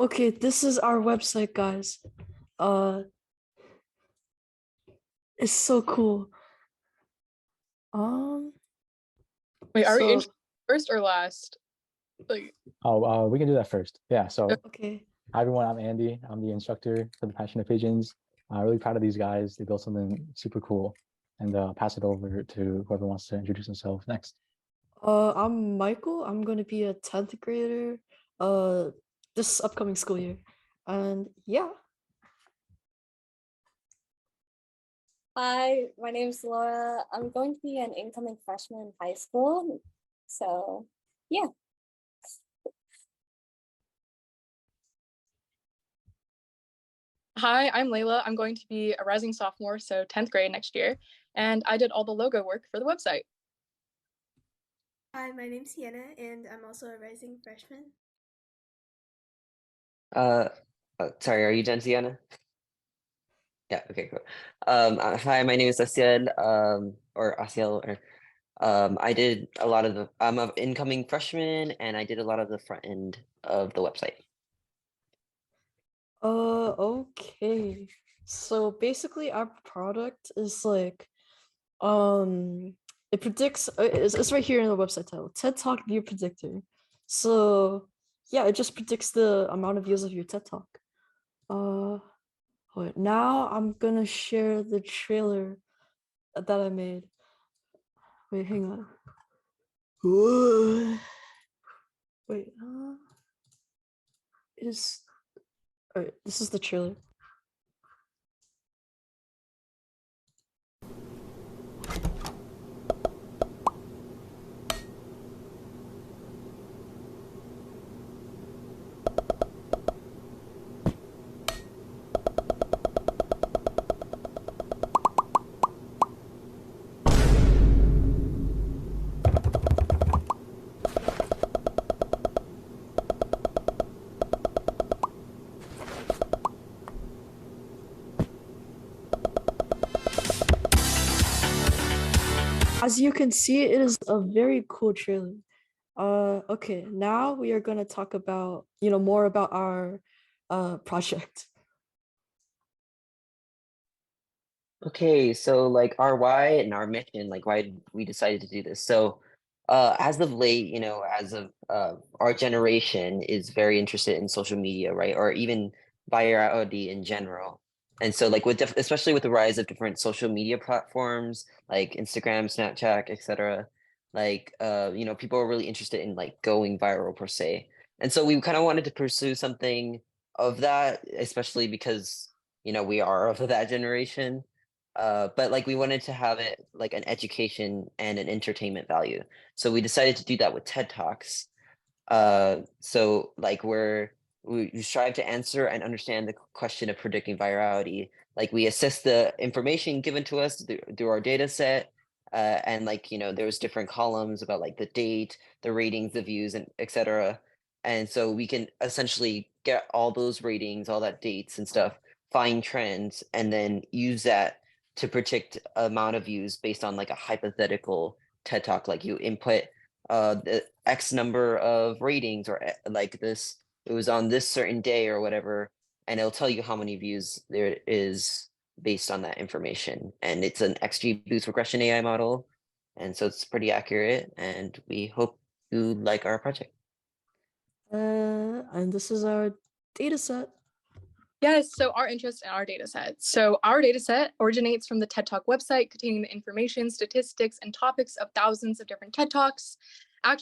Okay, this is our website, guys. Uh, it's so cool. Um, Wait, are we so first or last? Like, Oh, we can do that first. Yeah. So, okay. hi everyone. I'm Andy. I'm the instructor for the Passionate Pigeons. I'm really proud of these guys. They built something super cool, and pass it over to whoever wants to introduce themselves next. I'm Michael. I'm gonna be a 10th grader uh this upcoming school year. And yeah. Hi, my name's Laura. I'm going to be an incoming freshman in high school. So, yeah. hi, I'm Leila. I'm going to be a rising sophomore, so 10th grade next year, and I did all the logo work for the website. Hi, my name's Seaena, and I'm also a rising freshman. Sorry, are you done, Seaena? Yeah, okay, cool. Hi, my name is Aziel, or Aziel, or I did a lot of I'm an incoming freshman, and I did a lot of the front end of the website. Okay. So basically our product is like it predicts it's right here in the website title, TED Talk View Predictor. So yeah, it just predicts the amount of views of your TED Talk. Wait, now I'm gonna share the trailer that I made. Wait, hang on. Wait, is all right, this is the trailer. As you can see, it is a very cool trailer. Okay, now we are gonna talk about, more about our project. Okay, so like our why and our mission, like why we decided to do this. So as of late, as of our generation is very interested in social media, right? Or even virality in general. And so like especially with the rise of different social media platforms like Instagram, Snapchat, etc., like people are really interested in like going viral per se. And so we kind of wanted to pursue something of that, especially because we are of that generation, but like we wanted to have it like an education and an entertainment value. So we decided to do that with TED Talks. So like we strive to answer and understand the question of predicting virality. Like we assess the information given to us through our data set. And like, there was different columns about like the date, the ratings, the views, and etc. And so we can essentially get all those ratings, all that dates and stuff, find trends, and then use that to predict amount of views based on like a hypothetical TED Talk. Like you input the X number of ratings or like this, it was on this certain day or whatever, and it'll tell you how many views there is based on that information. And it's an XGBoost regression AI model. And so it's pretty accurate, and we hope you like our project. And this is our data set. Yes, so our interest in our data set. So our data set originates from the TED Talk website containing the information, statistics, and topics of thousands of different TED Talks.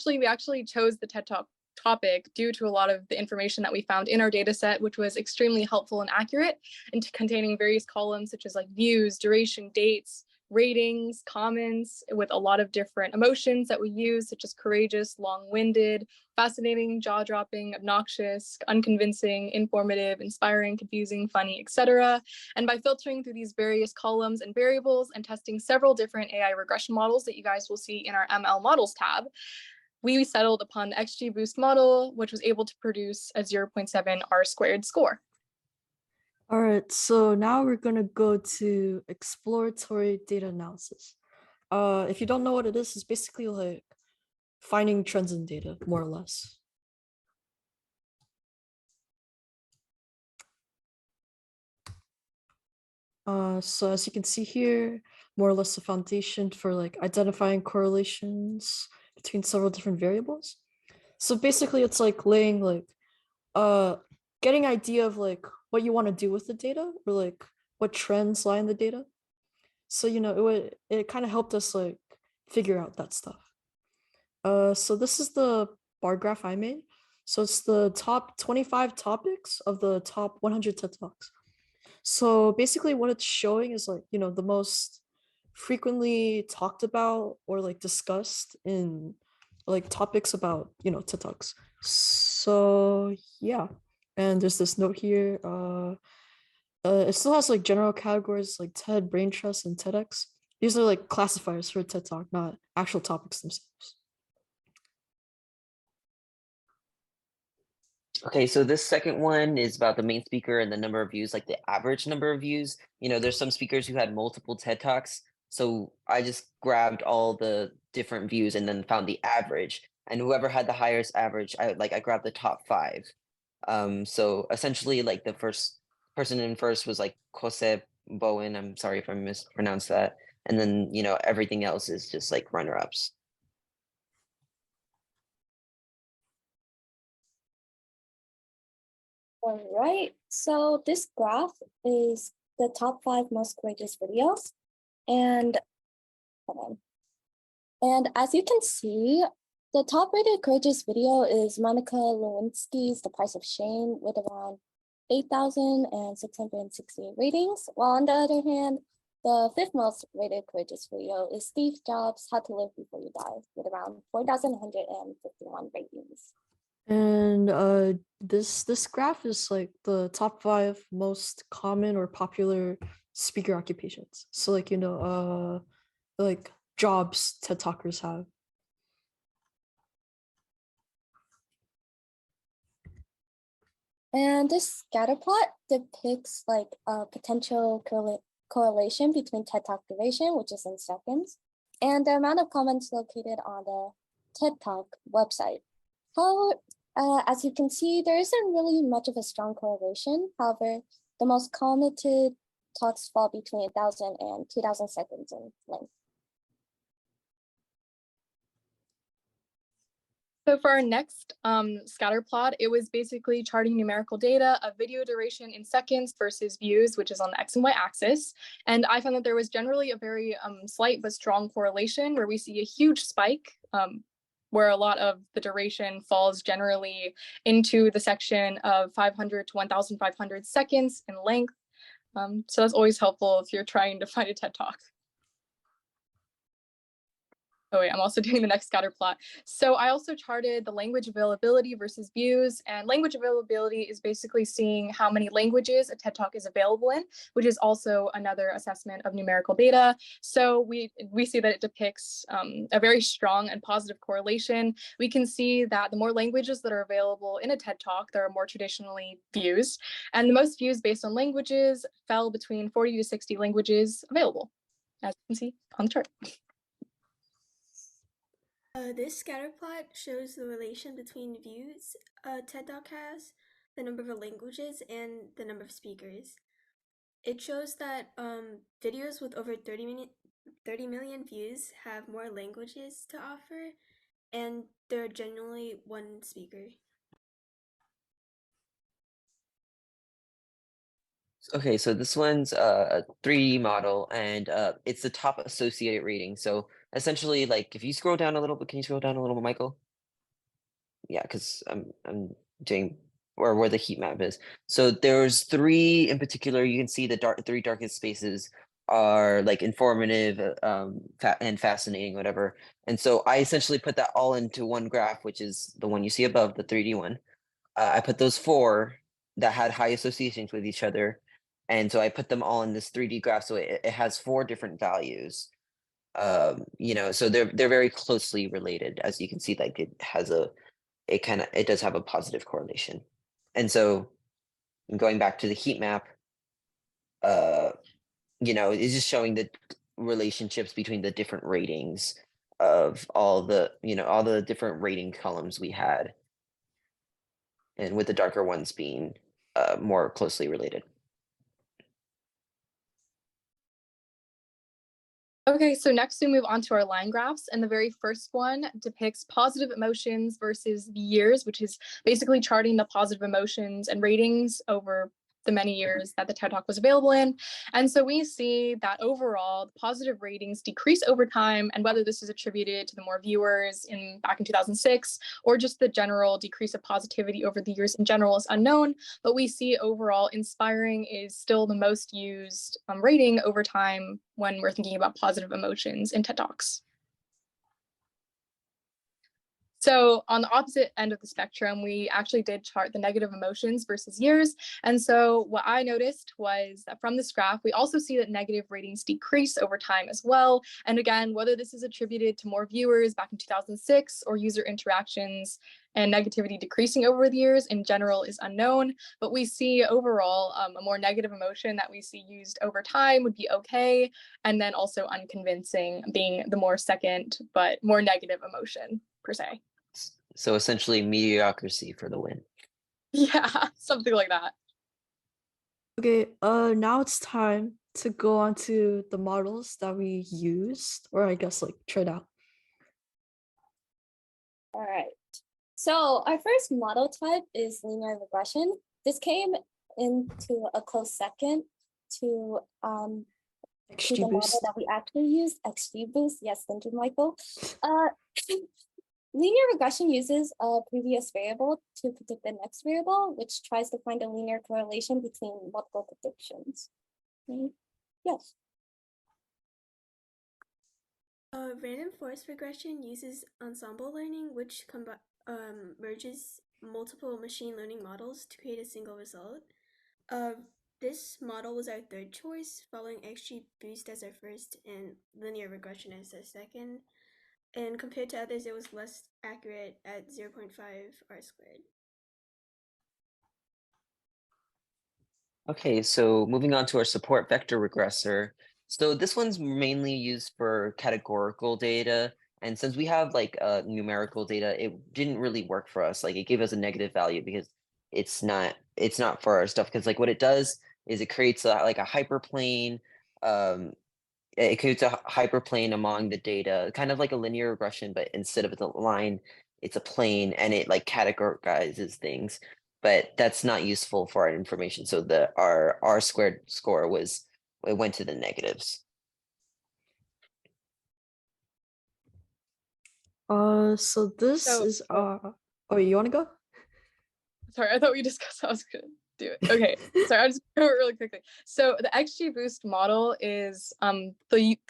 We actually chose the TED Talk topic due to a lot of the information that we found in our data set, which was extremely helpful and accurate, and containing various columns such as like views, duration, dates, ratings, comments, with a lot of different emotions that we use, such as courageous, long-winded, fascinating, jaw-dropping, obnoxious, unconvincing, informative, inspiring, confusing, funny, etc. And by filtering through these various columns and variables and testing several different AI regression models that you guys will see in our ML models tab, we settled upon the XGBoost model, which was able to produce a 0.7 R-squared score. All right, so now we're gonna go to exploratory data analysis. If you don't know what it is, it's basically like finding trends in data, more or less. So as you can see here, more or less the foundation for like identifying correlations between several different variables. So basically it's like laying like getting idea of like what you want to do with the data or like what trends lie in the data. So it kind of helped us like figure out that stuff. So this is the bar graph I made. So it's the top 25 topics of the top 100 TED Talks. So basically what it's showing is like, the most frequently talked about or like discussed in like topics about, TED Talks. So yeah. And there's this note here. It still has like general categories like TED, Brain Trust, and TEDx. These are like classifiers for TED Talk, not actual topics themselves. Okay, so this second one is about the main speaker and the number of views, like the average number of views. There's some speakers who had multiple TED Talks. So I just grabbed all the different views and then found the average. And whoever had the highest average, I grabbed the top 5. So essentially like the first person in first was like Jose Bowen. I'm sorry if I mispronounced that. And then, everything else is just like runner-ups. All right, so this graph is the top 5 most courageous videos. And hold on. And as you can see, the top rated courageous video is Monica Lewinsky's The Price of Shame with around 8,668 ratings. While on the other hand, the 5th most rated courageous video is Steve Jobs' How to Live Before You Die with around 4,151 ratings. And this graph is like the top 5 most common or popular speaker occupations. So like like jobs TED Talkers have. And this scatter plot depicts like a potential correlation between TED Talk duration, which is in seconds, and the amount of comments located on the TED Talk website. However, as you can see, there isn't really much of a strong correlation. However, the most commented talks fall between 1,000 and 2,000 seconds in length. So for our next scatter plot, it was basically charting numerical data of video duration in seconds versus views, which is on the X and Y axis. And I found that there was generally a very slight but strong correlation where we see a huge spike where a lot of the duration falls generally into the section of 500 to 1,500 seconds in length. So that's always helpful if you're trying to find a TED Talk. Oh wait, I'm also doing the next scatter plot. So I also charted the language availability versus views, and language availability is basically seeing how many languages a TED Talk is available in, which is also another assessment of numerical data. So we see that it depicts a very strong and positive correlation. We can see that the more languages that are available in a TED Talk, there are more traditionally views, and the most views based on languages fell between 40 to 60 languages available, as you can see on the chart. This scatter plot shows the relation between views a TED Talk has, the number of languages, and the number of speakers. It shows that videos with over 30 million views have more languages to offer, and they're generally one speaker. Okay, so this one's a 3D model, and it's the top associated rating. So essentially, like if you scroll down a little bit, can you scroll down a little bit, Michael? Yeah, because I'm doing or where the heat map is. So there's 3 in particular. You can see the 3 darkest spaces are like informative and fascinating, whatever. And so I essentially put that all into one graph, which is the one you see above, the 3D one. I put those 4 that had high associations with each other. And so I put them all in this 3D graph. So it has 4 different values. So they're very closely related. As you can see, like it does have a positive correlation. And so going back to the heat map, it's just showing the relationships between the different ratings of all the different rating columns we had. And with the darker ones being more closely related. Okay, so next we move on to our line graphs, and the very first one depicts positive emotions versus the years, which is basically charting the positive emotions and ratings over the many years that the TED Talk was available in. And so we see that overall, the positive ratings decrease over time, and whether this is attributed to the more viewers back in 2006 or just the general decrease of positivity over the years in general is unknown. But we see overall inspiring is still the most used rating over time when we're thinking about positive emotions in TED Talks. So on the opposite end of the spectrum, we actually did chart the negative emotions versus years. And so what I noticed was that from this graph, we also see that negative ratings decrease over time as well. And again, whether this is attributed to more viewers back in 2006 or user interactions and negativity decreasing over the years in general is unknown. But we see overall a more negative emotion that we see used over time would be okay. And then also unconvincing being the more second, but more negative emotion per se. So essentially mediocrity for the win. Yeah, something like that. Okay, now it's time to go on to the models that we used, or I guess like tried out. All right. So our first model type is linear regression. This came into a close second to the model that we actually used, XGBoost. Yes, thank you, Michael. Linear regression uses a previous variable to predict the next variable, which tries to find a linear correlation between multiple predictions. Yes. Random forest regression uses ensemble learning, which merges multiple machine learning models to create a single result. This model was our third choice, following XGBoost as our first and linear regression as our second. And compared to others, it was less accurate at 0.5 R². Okay, so moving on to our support vector regressor. So this one's mainly used for categorical data. And since we have like numerical data, it didn't really work for us. Like it gave us a negative value because it's not for our stuff. Because like what it does is it creates like a hyperplane. It creates a hyperplane among the data, kind of like a linear regression, but instead of the line, it's a plane, and it like categorizes things. But that's not useful for our information. So our R² score it went to the negatives. So this is oh, you want to go? Sorry, I thought we discussed how I was gonna do it. Okay, sorry, I'll just go really quickly. So the XGBoost model is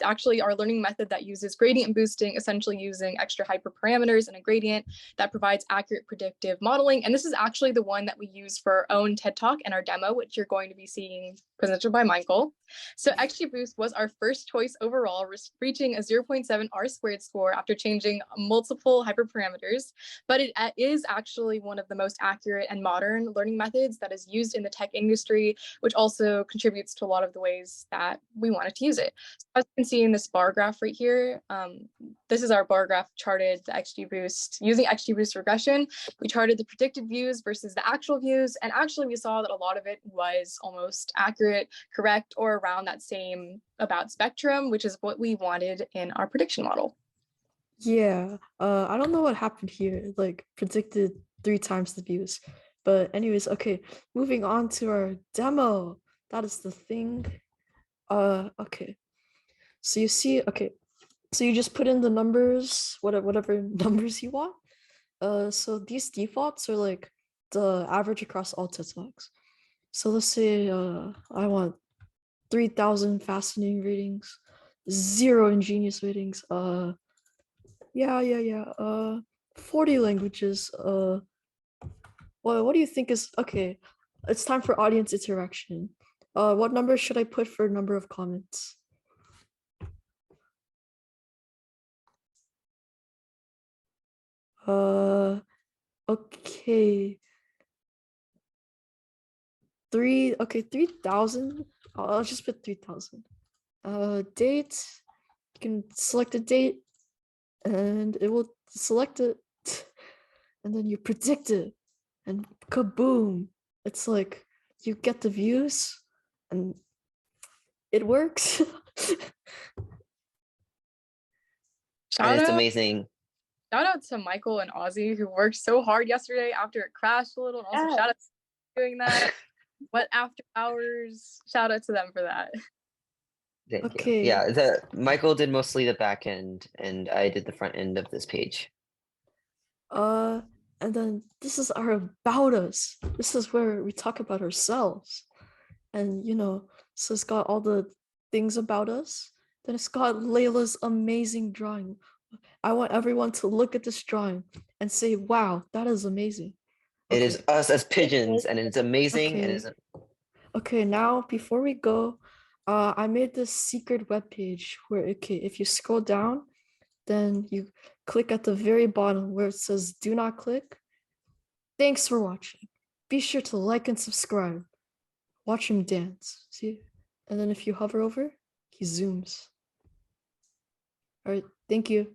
actually our learning method that uses gradient boosting, essentially using extra hyperparameters and a gradient that provides accurate predictive modeling. And this is actually the one that we use for our own TED Talk and our demo, which you're going to be seeing presented by Michael. So XGBoost was our first choice overall, reaching a 0.7 R² score after changing multiple hyperparameters. But it is actually one of the most accurate and modern learning methods that is used in the tech industry, which also contributes to a lot of the ways that we wanted to use it. So as you can see in this bar graph right here, this is our bar graph charted the XGBoost. Using XGBoost regression, we charted the predicted views versus the actual views, and actually we saw that a lot of it was almost accurate, correct, or around that same about spectrum, which is what we wanted in our prediction model. Yeah, I don't know what happened here, like predicted 3 times the views. But anyways, okay, moving on to our demo. That is the thing. Okay. So you see, okay, so you just put in the numbers, whatever numbers you want. So these defaults are like the average across all TED Talks. So let's say I want 3,000 fascinating ratings, 0 ingenious ratings, 40 languages. Well, what do you think is okay? It's time for audience interaction. What number should I put for number of comments? Okay. 3,000. I'll just put 3,000. Date. You can select a date, and it will select it, and then you predict it, and kaboom! It's like you get the views, and it works. Shout it's out, amazing. shout out to Michael and Ozzy who worked so hard yesterday after it crashed a little. And also shout out to doing that. What after hours? Shout out to them for that. Thank you. Okay. Yeah, Michael did mostly the back end, and I did the front end of this page. And then this is our about us. This is where we talk about ourselves. And so it's got all the things about us. Then it's got Leila's amazing drawing. I want everyone to look at this drawing and say, wow, that is amazing. It is us as pigeons, and it's amazing. Okay. And it's Okay, now before we go, I made this secret webpage where if you scroll down, then you click at the very bottom where it says do not click. Thanks for watching. Be sure to like and subscribe. Watch him dance. See? And then if you hover over, he zooms. All right, thank you.